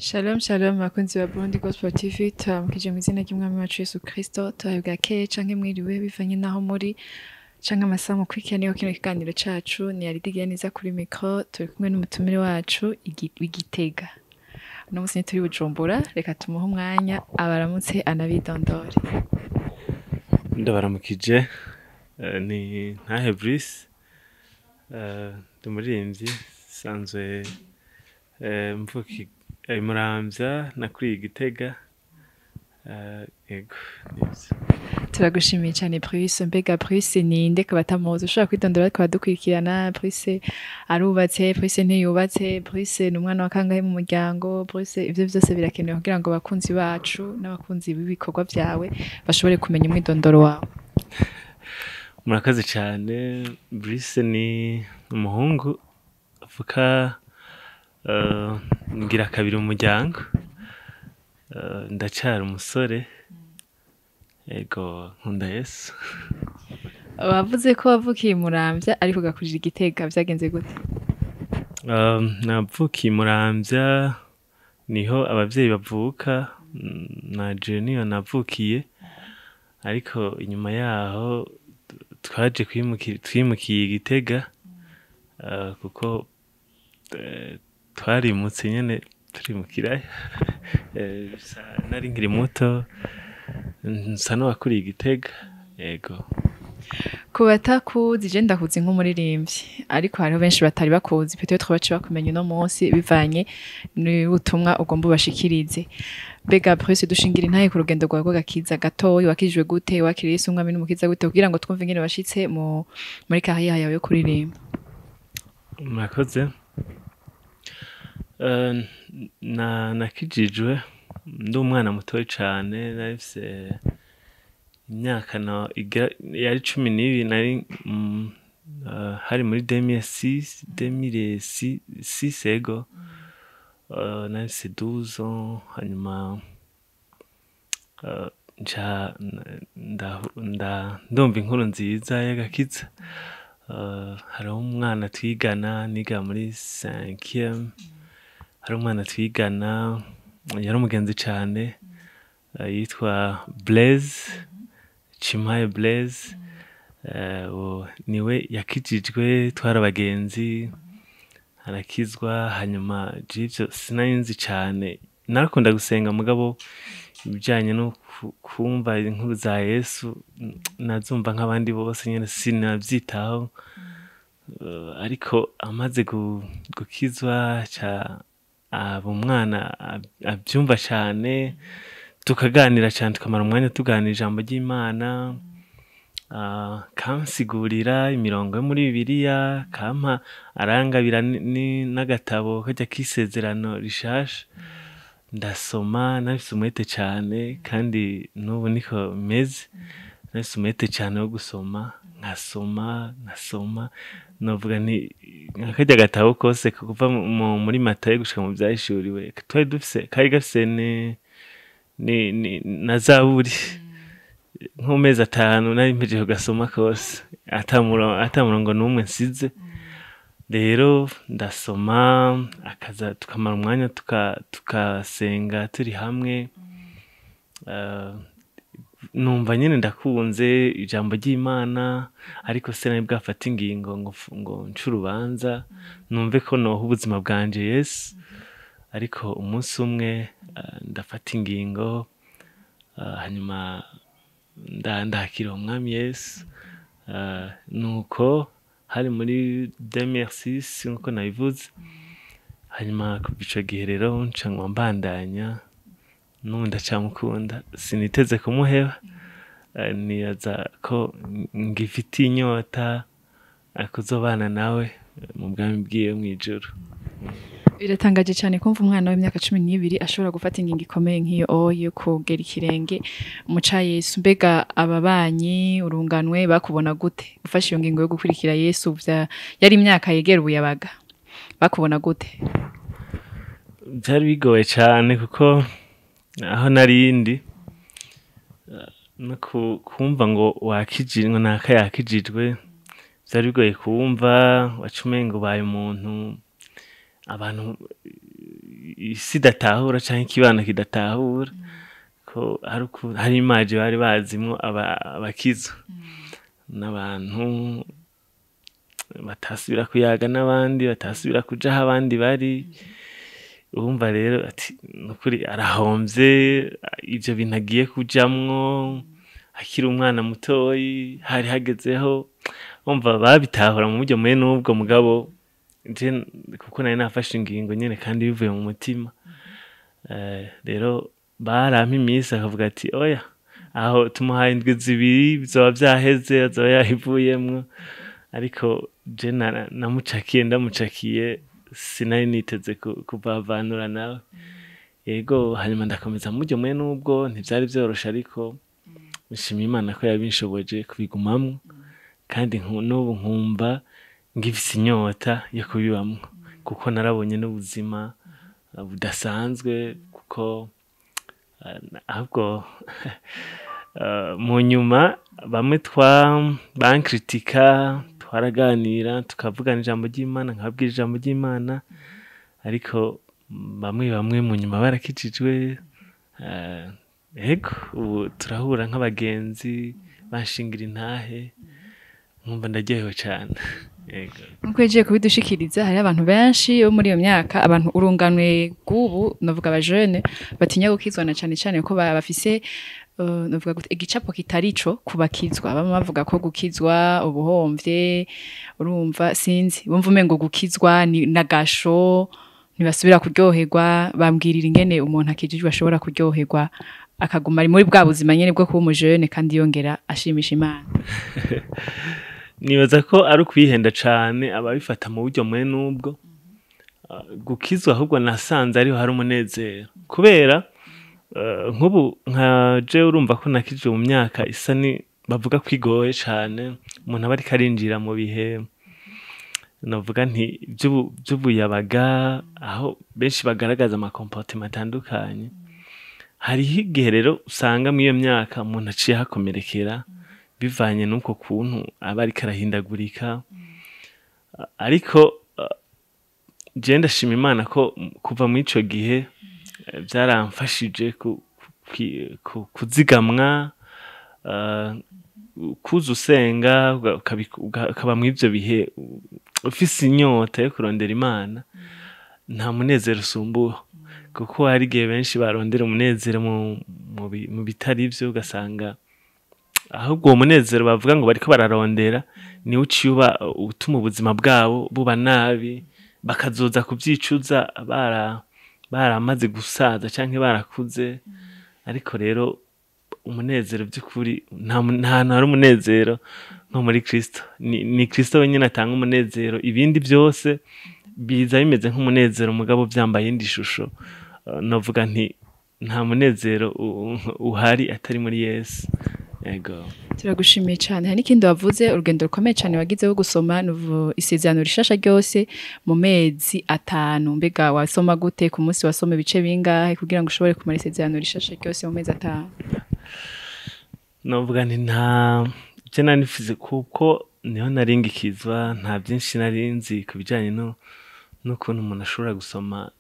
Shalom shalom bakunzi ba Burundi Gospel TV turamukije mu izina ry'umwami wacu Yesu Kristo turabwa ke canke mwiriwe bivanye naho muri canke amasaha mukurikiraniye kino kiganiro cacu ni Yaridigiye neza kuri micro turi kumwe n'umutumire wacu igitega uno musi turi Bujumbura reka tumuhe umwanya abaramutse anabidondore. Ndabaramukije ni NTAHE Brice ndumuririmbyi sanzwe mvuki Muramvya nakuriye Igitega ego nivyo. Turagushimiye cyane Brice. Mbega Brice ni nde kabatamuzi ushobora kwitondera ko badukurikirana? Brice arubatse, Brice ntiyubatse, Brice ni umwana wa kangahe mu muryango? Brice ivyo vyose birakenewe kugira ngo abakunzi bacu n'abakunzi b'ibikorwa vyawe bashobore kumenya umwidondoro wawe. Murakaze cyane. Brice ni umuhungu avuka ngira kabiri mu muryango, ndacyari umusore ego nkunda Yesu. Wavuze ko wavukiye Muramvya ariko ugakurira Igitega, vyagenze gute? Navukiye Muramvya niho abavyeyi bavuka, naje niyo navukiye, ariko inyuma yaho twaje twimukiye Igitega kuko twarimutse nyene turimukirayo. Nari nkiri muto nsa n'uwakuriye Igitega ego. Ku batakuzi je ndakuzi nk'umuririmbyi ariko hariho benshi batari bakuzi, peut-être baci bakumenya uno munsi bivanye n'ubutumwa ugomba ubashikirize. Mbega Brice dushingira intahe ku rugendo rwawe rw'agakiza gatoyi, wakijwe gute, wakiriye Yesu umwami n'umukiza gute kugira ngo twumve ingene washitse muri carrière yawe yo kuririmba? Murakoze. Nakijijwe ndi umwana mutoyi cane, narifise imyaka yari 12 nari hari muri 2006 ego, narifise 12 ans hanyuma ndumva inkuru nziza y'agakiza. Hariho umwana twigana niga muri 5e, hari umwana twigana yari umugenzi cane yitwa Blaise Chimaye Blaise, niwe yakijijwe, twari abagenzi arakizwa. Hanyuma jivyo sinayinzi cane, narakunda gusenga mugabo ibijanye no kumva inkuru za Yesu nazumva nk'abandi bose nyene sinavyitaho, ariko amaze gukizwa aba umwana avyumva cane, tukaganira cane, tukamara umwanya tuganira ijambo ry'Imana, kansigurira imirongo yo muri bibiliya, kampa arangabira n'agatabo kajya k'isezerano rishasha, ndasoma nafise umwete cane, kandi n'ubu niko meze, nafise umwete cane wo gusoma, nkasoma novuga nti nk'akarya gatabo kose kuva muri Matayo gushika mu vyahishuriwe twari dufise, kari gafise na Zaburi nk'amezi 5 nari mpejeje kugasoma kose ata murongo n'umwe nsize. Rero ndasoma tukamara umwanya tukasenga turi hamwe, numva nyene ndakunze ijambo ry'Imana, ariko sinari bwafata ingingo ngo nce urubanza numve ko noha ubuzima bwanje Yesu. Ariko umunsi umwe ndafata ingingo, hanyuma ndakira umwami Yesu. Nuko hari muri 2006 nkuko nabivuze, hanyuma kuva ico gihe rero nca mbandanya, n'ubu ndacamukunda, siniteze kumuheba, nibaza ko ngifitiye inyota kuzobana nawe mu bwami bwiwe mw'ijuru. Biratangaje cyane kumva umwana w'imyaka 12 ashobora gufata ingingo ikomeye nk'iyo yo kugera ikirenge mu ca Yesu. Mbega ababanyi urunganwe bakubona gute ufashe iyo ngingo yo gukurikira Yesu? Yari imyaka yegera ubuyabaga, bakubona gute? Byari bigoye cyane kuko aho narindi no kumva ngo wakijijwe naka yakijijwe, byari bigoye kumva, wacumengo baye umuntu abantu isi idatahura canke ikibano kidatahura ko hari imaje bari bazimwo abakizwa n'abantu batasubira kuyaga n'abandi batasubira kuja aho abandi bari. Urumva rero ati nukuri arahomvye ivyo bintu agiye kujamwo akiri umwana mutoyi, hari hagezeho umva babitahura mu buryo mwene n'ubwo mugabo je kuko nari nafashe ingingo nyene kandi bivuye mu mutima. Rero barampa iminsi akavuga ati oya aho tumuhaye indwi zibiri bizoba vyaheze azoba yahivuyemwo, ariko je ndamucakiye sinari niteze kuvavanura nawe. Yego hanyuma ndakomeza mu buryo mwene n'ubwo ntivyari vyoroshe, ariko nshima Imana ko yabinshoboje kubigumamwo, kandi n'ubu nkumva ngifise inyota yo kubibamwo kuko narabonye n'ubuzima budasanzwe. Kuko ahubwo mu nyuma bamwe bankritika, twaraganira tukavugana ijambo ry'Imana, nkababwira ijambo ry'Imana, ariko bamwe mu nyuma barakijijwe. Ego ubu turahura nk'abagenzi banshingira intahe, nkumva ndaryohewe cane. Nkuko yagiye kubidushikiriza, hari abantu benshi bo muri iyo myaka, abantu urunganwe rw'ubu navuga abajene batinya gukizwa na cane ko bafise navuga gute igicapo kitarico kubakizwa. Bamwe bavuga ko gukizwa ubuhomvye, urumva sinzi, bumva umengo gukizwa ni nagasho, ntibasubira kuryoherwa. Bambwirira ingene umuntu akijijwe ashobora kuryoherwa akaguma ari muri bwa buzima nyene bwo kuba umujene kandi yongera ashimisha Imana. Nibaza ko ari ukwihenda cane ababifata mu buryo mwene n'ubwo. Gukizwa ahubwo nasanze ariho hari umunezero, kubera nk'ubu nka je urumva ko nakijwe mu myaka isa ni bavuga ko igoye cane, umuntu aba ariko arinjira mu bihe navuga nti vy'ubuyabaga, aho benshi bagaragaza amakomportema atandukanye. Hariho igihe rero usanga mw'iyo myaka umuntu aciye hakomerekera bivanye n'uko kuntu aba ariko arahindagurika, ariko je ndashima Imana ko kuva muri ico gihe vyaramfashije kuzigamwa, kuza usenga ukaba mw'ivyo bihe ufise inyota yo kurondera Imana. Nta munezero usumbuho, kuko hari igihe benshi barondera umunezero mu bitari vyo, ugasanga ahubwo uwo munezero bavuga ngo bariko bararondera niwe uciye utuma ubuzima bwabo buba nabi, bakazoza kuvyicuza baramaze gusaza canke barakuze. Ariko rero umunezero by'ukuri nta hantu hari umunezero nko muri Kristo. Ni Kristo wenyine atanga umunezero, ibindi byose biza bimeze nk'umunezero mugabo vyambaye indi shusho. Novuga nti nta munezero uhari atari muri Yesu. Ego. Turagushimiye cyane. Hari n'ikindi wavuze, urugendo rukomeye cyane wagizeho gusoma isezerano rishasha ryose mu mezi 5. Mbega wasoma gute? Ku munsi wasoma ibice bingahe kugira ngo ushobore kumara isezerano rishasha ryose mu mezi 5? Novuga nti nta je nanifize kuko niho naringikizwa, nta byinshi narinzi kubijanye n'ukuntu umuntu ashobora gusoma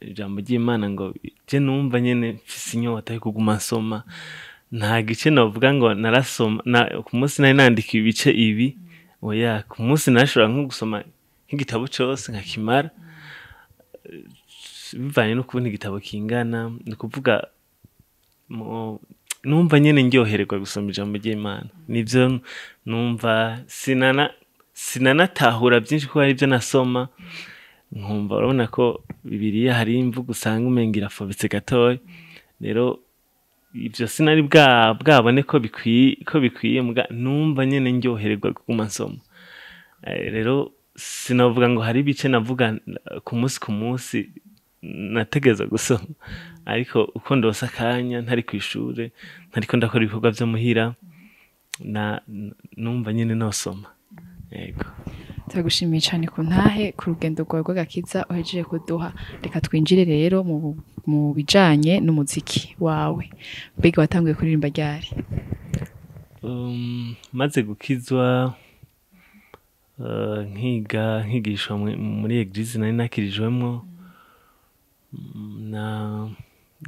ijambo ry'Imana ngo je numva nyene mfise inyota yo kuguma nsoma. Nta gice novuga ngo narasoma ku munsi nari nandika ibice ibi, oya ku munsi nashobora nko gusoma nk'igitabo cyose nkakimara, bivanye n'ukuntu igitabo kingana. Ni kuvuga numva nyene ndyohererwa gusoma ijambo ry'Imana, nivyo numva sinanatahura byinshi ko hari ibyo nasoma, nkumva urabona ko bibiliya hari imvugo usanga umenga irafobetse gatoya. Rero ivyo sinari bwabone ko bikwiye numva nyene ndyohererwa kuguma nsoma. Rero sinavuga ngo hari ibice navuga ku munsi nategeza gusoma, ariko uko ndose akanya ntari kw'ishure ntariko ndakora ibikorwa vyo muhira numva nyene nosoma. Yego. Turagushimiye cyane ku ntahe ku rugendo rwawe rw'agakiza uhejeje kuduha. Reka twinjire rero mu bijanye n'umuziki wawe. Mbega watanguye kuririmba ryari? Maze gukizwa nkigishwa muri eglise nari nakirijwemwo,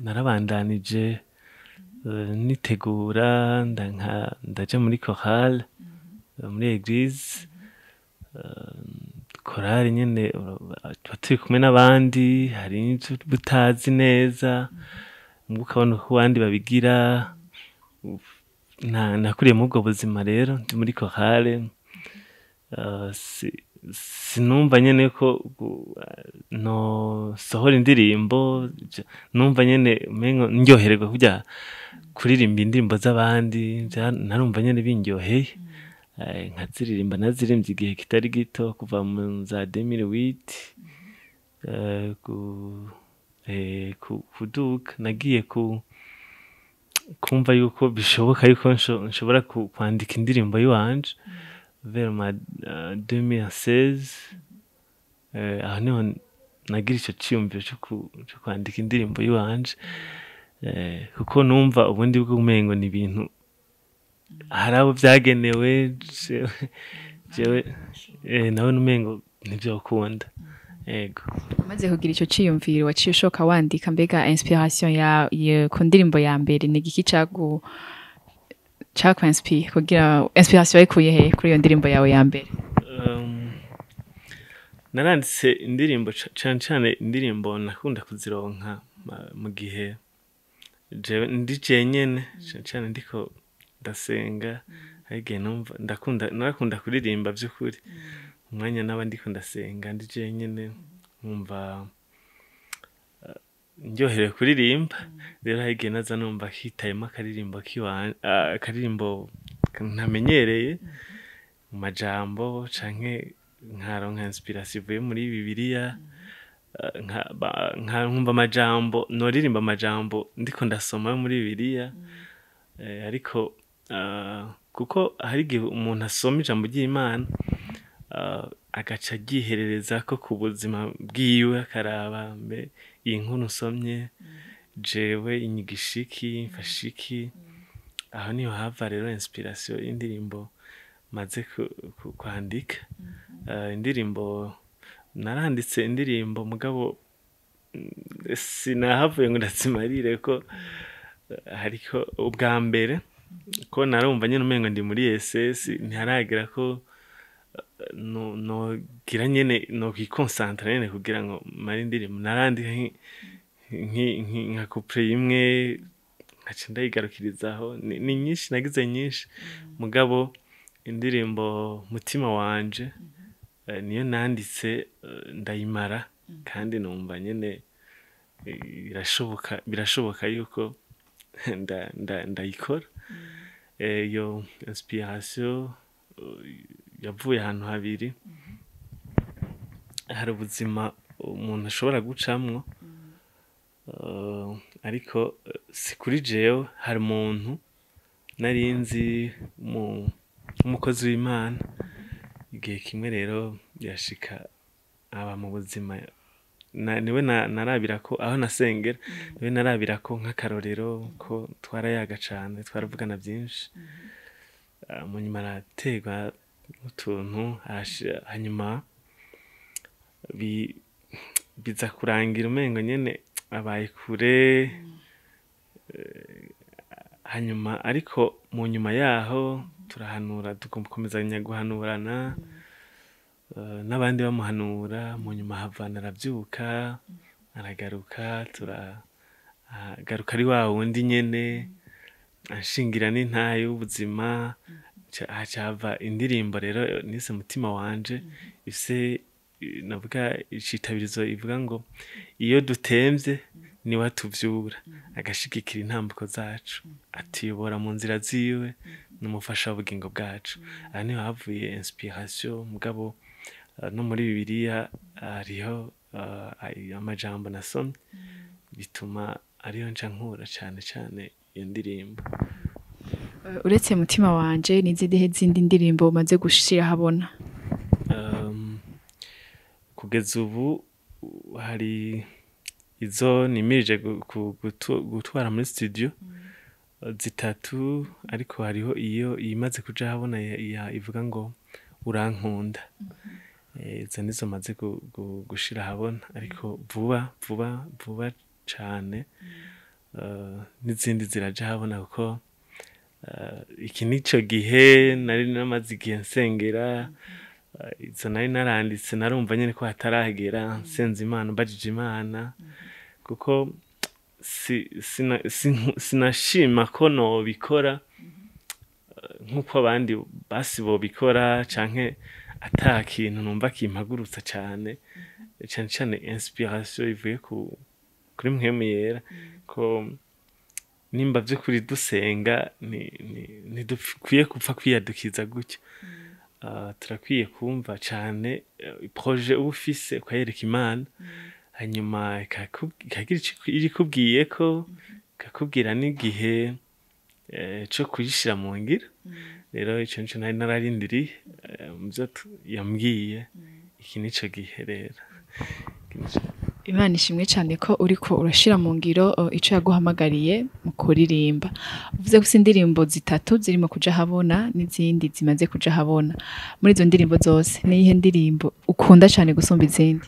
narabandanije nitegura ndaja muri chorale muri eglise chorale nyene tuba turi kumwe n'abandi hari n'ivyo butazi neza ukabona uko abandi babigira nakuriye muri ubwo buzima rero ndi muri chorale sinumva nyene ko no sohora indirimbo numva nyene umengo ndyohererwa kujya kuririmba indirimbo z'abandi narumva nyene bindyoheye nkaziririmba nazirimbye igihe kitari gito kuva mu za 2008 kuduka nagiye kumva yuko bishoboka yuko nshobora kwandika indirimbo yiwanje vers ma 2016 aho niho nagira ico ciyumviro cyo kwandika indirimbo yiwanje kuko numva ubundi bw'umengo ni ibintu hari abo vyagenewe jewe nawe numengo nivyo ukunda yego maze kugira ico ciyumviro waciye ushoka wandika mbega inspiration ya ku ndirimbo ya mbere ni igiki inspire kugira inspiration yayikuye he kuri iyo ndirimbo yawe ya mbere naranditse indirimbo cane indirimbo nakunda kuzironka mu gihe jewe ndi jenyene cane ndiko ndasenga igihe numva narakunda kuririmba by'ukuri umwanya naba ndiko ndasenga ndi jenyene nkumva ndyoherewe kuririmba rero igihe naza numva hitayemo akaririmbo ntamenyereye mu majambo canke nkaronka inspiration ivuye muri bibiliya nkumva amajambo noririmba amajambo ndiko ndasoma muri bibiliya ariko kuko hari igihe umuntu asoma ijambo ry'Imana agaca agiherereza ko ku buzima bwiwe akaraba mbe iyi nkuru nsomye jewe inyigishiki mfashiki aho niho hava rero inspiration y'indirimbo maze kwandika indirimbo naranditse indirimbo mugabo sinahavuye ngo ndatsimarire ko hariko ubwa mbere ko narumva nyene umengo ndi muri SS ntiharagira ko no gira nyene no kikonsantra nyene kugira ngo mari indirimbo narandika nka couple imwe nkaca ndayigarukirizaho ni nyinshi nagize nyinshi mugabo indirimbo mutima wanje niyo nanditse ndayimara kandi numva nyene birashoboka yuko ndayikora iyo inspiration yavuye ahantu habiri hari ubuzima umuntu ashobora gucamwo ariko si kuri jewe hari umuntu narinzi umukozi w'Imana igihe kimwe rero yashika aba mu buzima niwe narabira ko aho nasengera niwe narabira ko nk'akarorero ko twarayaga cane twaravugana byinshi mu nyuma arategwa utuntu hanyuma biza kurangira umengo nyene abaye kure hanyuma ariko mu nyuma yaho turahanura dukomezanya guhanurana n'abandi bamuhanura mu nyuma havana aravyuka aragaruka turagaruka ari wa wundi nyene anshingira n'intahe y'ubuzima hava indirimbo rero nise mutima wanje ifise navuga icitabirizo ivuga ngo iyo dutemvye niwe atuvyura agashigikira intambuko zacu atuyobora mu nzira ziwe n'umufasha w'ubugingo bwacu aha niho havuye inspiration mugabo no muri bibiliya hariho amajambo nasomye bituma ariyo nca nkura cane iyo ndirimbo. Uretse mutima wanje nizihe zindi ndirimbo umaze gushira habona? Kugeza ubu hari izo nimirije gutwara muri studio zitatu ariko hariho iyo imaze kuja habona ivuga ngo urankunda izo nizo maze gushira habona ariko vuba cane n'izindi ziraja habona kuko iki nico gihe nari namaze igihe nsengera izo nari naranditse narumva nyene ko hataragera nsenze Imana mbajije Imana kuko sinashima ko nobikora nk'uko abandi basi bobikora canke ata kintu numva kimpagurutsa cane cane inspiration ivuye kuri mpwemu yera ko nimba vy'ukuri dusenga ntidukwiye gupfa kwiyadukiza gutyo turakwiye kumva cane projet uba ufise ukayereka Imana hanyuma ikagira irikubwiyeko ikakubwira n'igihe co kuyishira mu ngiro rero ico nico nari nararindiriye muvyo yambwiye iki nico gihe rero Imana ishimwe cyane ko uriko urashira mu ngiro ico yaguhamagariye mu kuririmba uvuze ko indirimbo zitatu zirimo kuja habona n'izindi zimaze kuja habona muri izo ndirimbo zose niyihe ndirimbo ukunda cyane gusumba izindi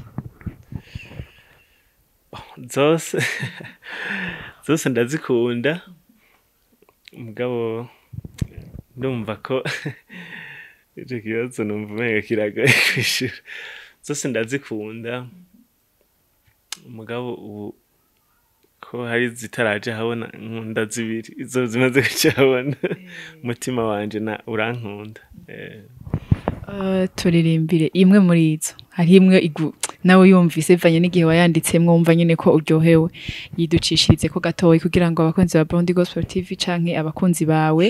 zose ndazikunda mugabo ndumva ko ico kibazo numva umenga kiragoye kwishura zose ndazikunda mugabo ubu ko hari zitaraje habona nkunda zibiri izo zimaze kuja habona mutima wanje na urankunda turirimbire imwe muri izo hari imwe nawe yumvise bivanye n'igihe wayanditsemwo wumva nyene ko uryohewe yiducishirize ko gatoyi kugira ngo abakunzi ba Burundi Gospel TV canke abakunzi bawe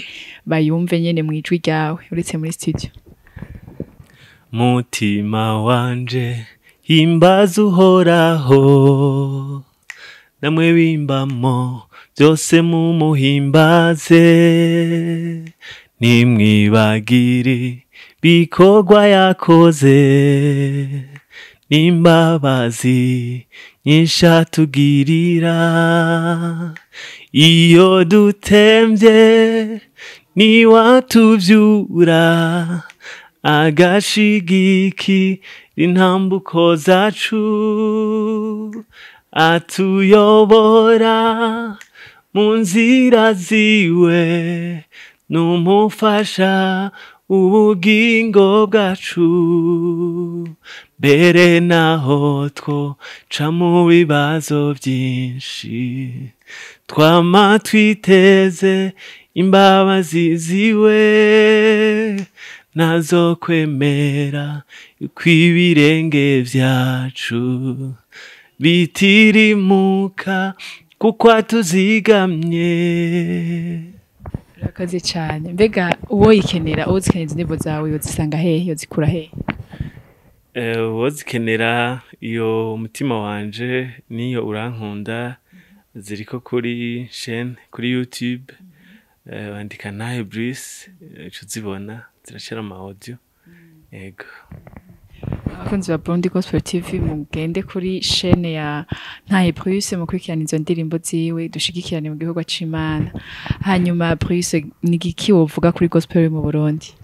bayumve nyene mwijwi ryawe uretse muri studio. Mutima wanje himbaza uhoraho namwe bimbamo byose mumuhimbaze nimwibagire bikorwa yakoze n'imbabazi nyinshi atugirira iyo dutemvye niwatuvyura agashigiki intambuko zacu atuyobora mu nzira ziwe n'umufasha ubugingo bwacu mbere naho twoca mu bibazo byinshi twama twiteze imbabazi ziwe nazo kwemera kw'ibirenge vyacu bitirimuka kuko atuzigamye. Urakaze cyane mbega uwo yikenera uwo zikenera indirimbo zawe yozisanga hehe yozikura hehe uwo zikenera iyo mutima wanje niyo urankunda ziriko kuri chaîne kuri YouTube wandika NTAHE Bruce ico zibona zirashira ama audio yego abakunzi ba Burundi Gospel TV mugende kuri chaîne ya NTAHE Bruce mukurikirana izo ndirimbo ziwe dushigikirane mu gihugu c'Imana hanyuma Bruce nigiki wovuga kuri gospel mu Burundi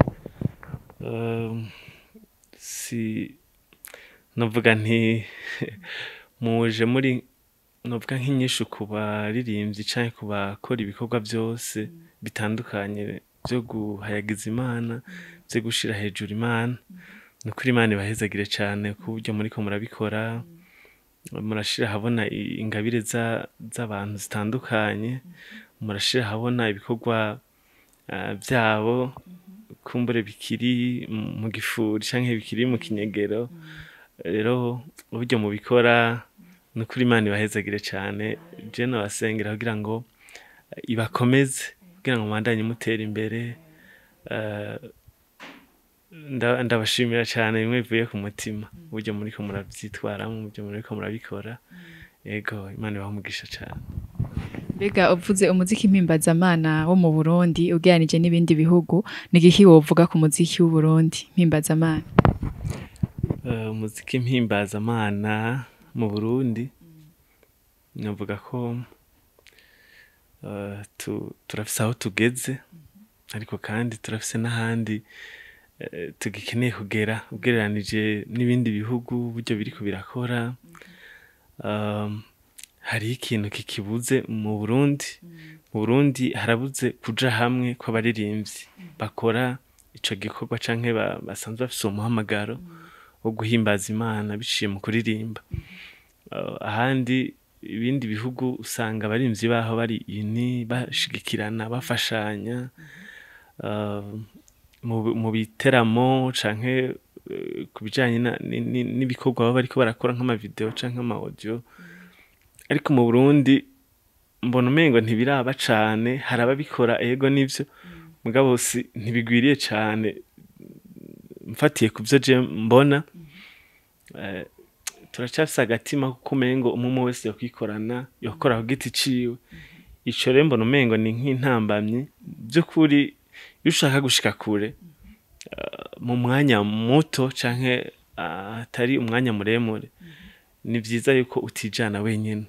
si novuga nti muje muri novuga nk'inyishu ku baririmbyi canke ku bakora ibikorwa byose bitandukanye byo guhayagiza Imana byo gushira hejuru Imana nukuri Imana ibahezagire cyane ku buryo muri ko murabikora murashira habona ingabire z'abantu zitandukanye murashira habona ibikorwa byabo kumbure bikiri mu gifuri canke bikiri mu kinyegero rero uburyo mubikora nukuri Imana ibahezagire cyane je nabasengera kugira ngo ibakomeze kugira ngo mwandanye mutera imbere ndabashimira cyane bimwe bivuye ku mutima uburyo muri ko murabyitwaramo uburyo muri ko murabikora yego Imana ibamugisha cyane. Mbega uvuze umuziki mpimbazamana wo mu Burundi ugereranije n'ibindi bihugu nigiki wovuga ku muziki w'u Burundi mpimbazamana umuziki mpimbazamana mu Burundi navuga ko turafise aho tugeze ariko kandi turafise n'ahandi tugikeneye kugera ugereranije n'ibindi bihugu buryo biriko birakora. Hari ikintu kikibuze mu Burundi. Mu Burundi harabuze kuja hamwe kw'abaririmbyi bakora ico gikorwa canke basanzwe bafise umuhamagaro wo guhimbaza Imana biciye mu kuririmba. Ahandi ibindi bihugu usanga abarimvyi baho bari ini bashigikirana bafashanya mu biteramo canke kubijanye n'ibikorwa baba bariko barakora nk'amavideo canke ama-audio. Ariko mu Burundi mbona umengo ntibiraba cane, hari ababikora ego nivyo mugabo ntibigwiriye cane mfatiye kuvyo je mbona. Turacafise agatima kuko umengo umwe wese yokwikorana yokora ku giti ciwe. Ico rero mbona umengo ni nk'intambamyi by'ukuri iyo ushaka gushika kure mu mwanya muto canke atari umwanya muremure, ni vyiza yuko utijana wenyene.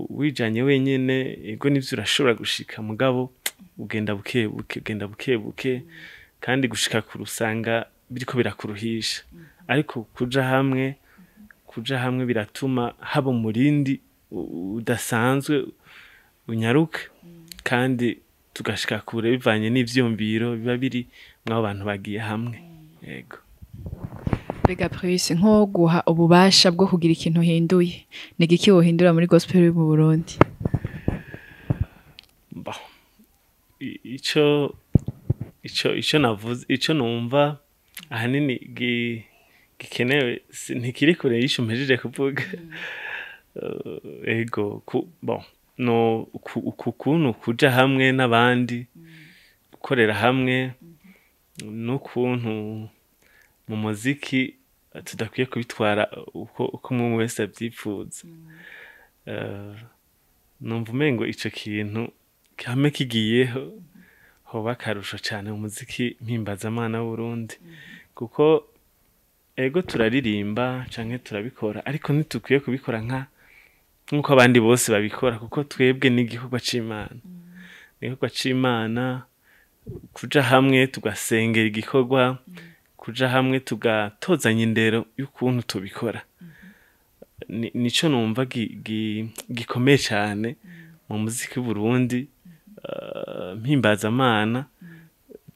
Wijanye wenyene ego nivyo urashobora gushika mugabo ugenda bukebuke kandi gushika kure usanga biriko birakuruhisha. Ariko kuja hamwe biratuma haba umurindi udasanzwe unyaruka kandi tugashika kure bivanye n'ivyumviro biba biri mw'abo bantu bagiye hamwe. Yego. Mbega Prince, nko guha ububasha bwo kugira ikintu uhinduye, ni igiki wohindura muri gospel yo mu Burundi? Ico numva ahanini gikenewe ntikiri kure y'isho mpejeje kuvuga. Ego ukuntu kuja hamwe n'abandi, gukorera hamwe, n'ukuntu mu muziki tudakwiye kubitwara uko umwe wese avyipfuza. Numva umengo ico kintu kame kigiyeho hoba akarusho cane mu muziki mpimbazamana w'Uburundi, kuko ego turaririmba canke turabikora ariko ntitukwiye kubikora nk'uko abandi bose babikora, kuko twebwe n'igikorwa c'Imana. Igikorwa c'Imana, kuja hamwe tugasengera igikorwa, kuja hamwe tugatozanya indero y'ukuntu tubikora. Nico numva gikomeye cane mu muziki w'Uburundi mpimbazamana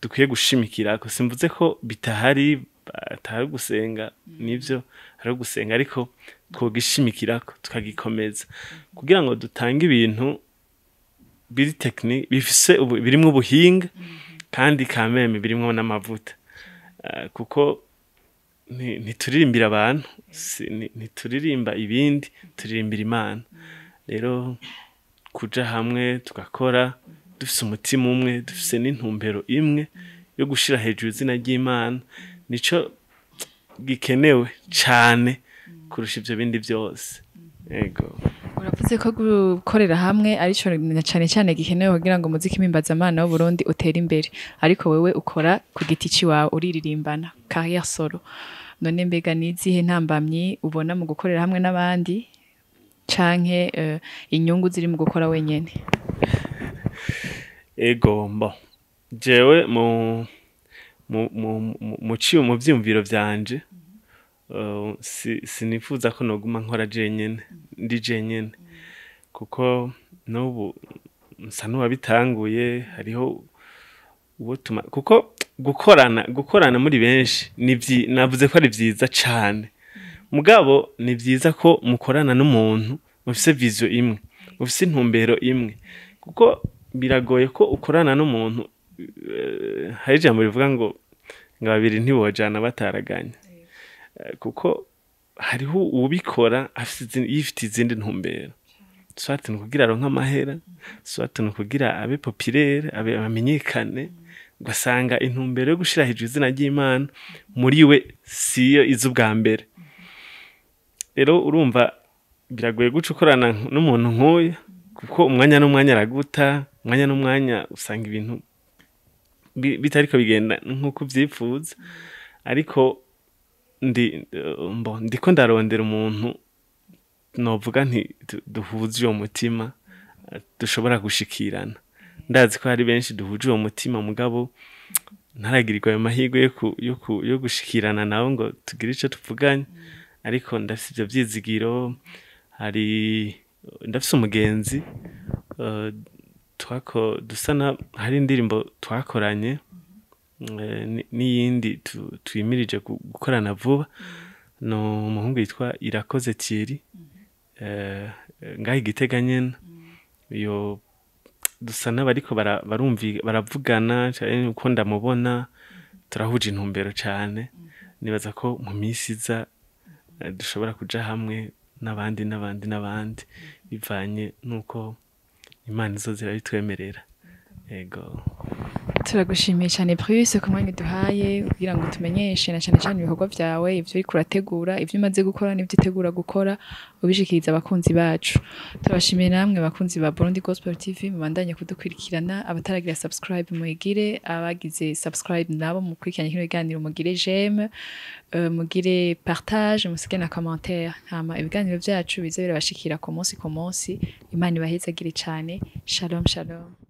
dukwiye gushimikirako. Simvuze ko bitahari, atari gusenga nivyo, hari gusenga ariko twogishimikirako tukagikomeza kugira ngo dutange ibintu biri technique bifise birimwo ubuhinga kandi kameme birimwo n'amavuta. Kuko ntituririmbira abantu, ntituririmba ibindi, turirimbira Imana. Rero kuja hamwe tugakora dufise umutima umwe, dufise n'intumbero imwe yo gushira hejuru izina ry'Imana, nico gikenewe cane kurusha ivyo bindi vyose. Ego. Uravuze ko gukorera hamwe arico cane cane gikenewe kugira ngo muziki mpimbazamana wo Burundi utere imbere, ariko wewe ukora ku giti ciwawe uriririmbana carrière solo. None mbega nizihe ntambamyi ubona mu gukorera hamwe n'abandi canke inyungu ziri mu gukora wenyene? Ego jewe mu vyumviro vyanje sinifuza ko noguma nkora ndi jenyene, kuko n'ubu nsa n'uwabitanguye. Hariho kuko gukorana muri benshi navuze ko ari vyiza cane, mugabo ni vyiza ko mukorana n'umuntu mufise vision imwe, mufise intumbero imwe, kuko biragoye ko ukorana n'umuntu hari ijambo rivuga ngo babiri ntibojana bataraganye. Kuko hariho ubikora yifite izindi ntumbero, soit ni kugira aronke amahera, soit ni kugira abe populaire, abe amenyekane, ugasanga intumbero yo gushira hejuru izina ry'Imana muri we siyo iz'ubwa mbere. Rero urumva biragoye guca ukorana n'umuntu nk'uyu, kuko umwanya n'umwanya araguta, umwanya n'umwanya usanga ibintu bitariko bigenda nk'uko uvyipfuza. Ariko ndiko ndarondera umuntu novuga nti duhuze uwo mutima dushobora gushikirana. Ndazi ko hari benshi duhuje uwo mutima, mugabo ntaragirirwa ayo mahirwe yo gushikirana nabo ngo tugire ico tuvuganye, ariko ndafise ivyo vyizigiro. Ndafise umugenzi hari indirimbo twakoranye n'iyindi twimirije gukorana vuba, no umuhungu yitwa Irakoze Thierry ngaho Igitega nyene. Iyo dusa n'abariko baravugana uko ndamubona, turahuje intumbero cane. Nibaza ko mu minsi iza dushobora kuja hamwe n'abandi bivanye nuko Imana izozira bitwemerera. Ego. Turagushimiye cyane Bruce ku mwanya duhaye kugira ngo tumenyeshe na cyane ibikorwa vyawe, ivyo uriko urategura, ivyo umaze gukora n'ivyo utegura gukora, ubishikiriza abakunzi bacu. Turabashimiye namwe bakunzi ba Burundi Gospel TV, mubandanye kudukurikirana. Abataragira subscribe muyigire, abagize subscribe nabo mukurikiranye kino kiganiro mugire j'aime, mugire partage, musige na commentaire. Hama ibiganiro vyacu bize birabashikira ku munsi. Imana ibahezagire cyane. Shalom shalom.